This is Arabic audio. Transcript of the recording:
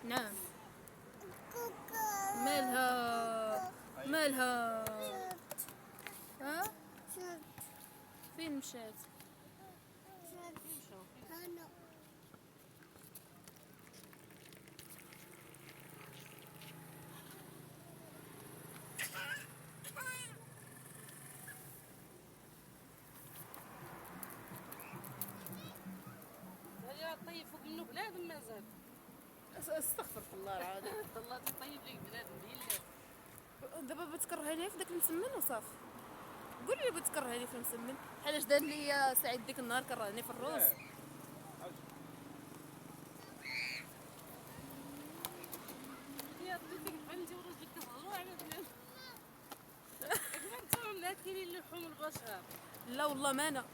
نعم. مالها مالها؟ ها فين مشات؟ هذه طيب فوق منه بنادم مازال. استغفر الله العظيم. الله تطيب لك بنادم بالله. دابا بتكرهها لي في داك المسمن وصافي. قولي لي بتكرهها لي في المسمن بحالاش دار لي سعيد ديك النهار كرهني في الروز. يا طيبك بنتي ورجلك تهضروا على بنادم. كيفاش نتوما مناكلين لحوم البشر؟ لا والله ما انا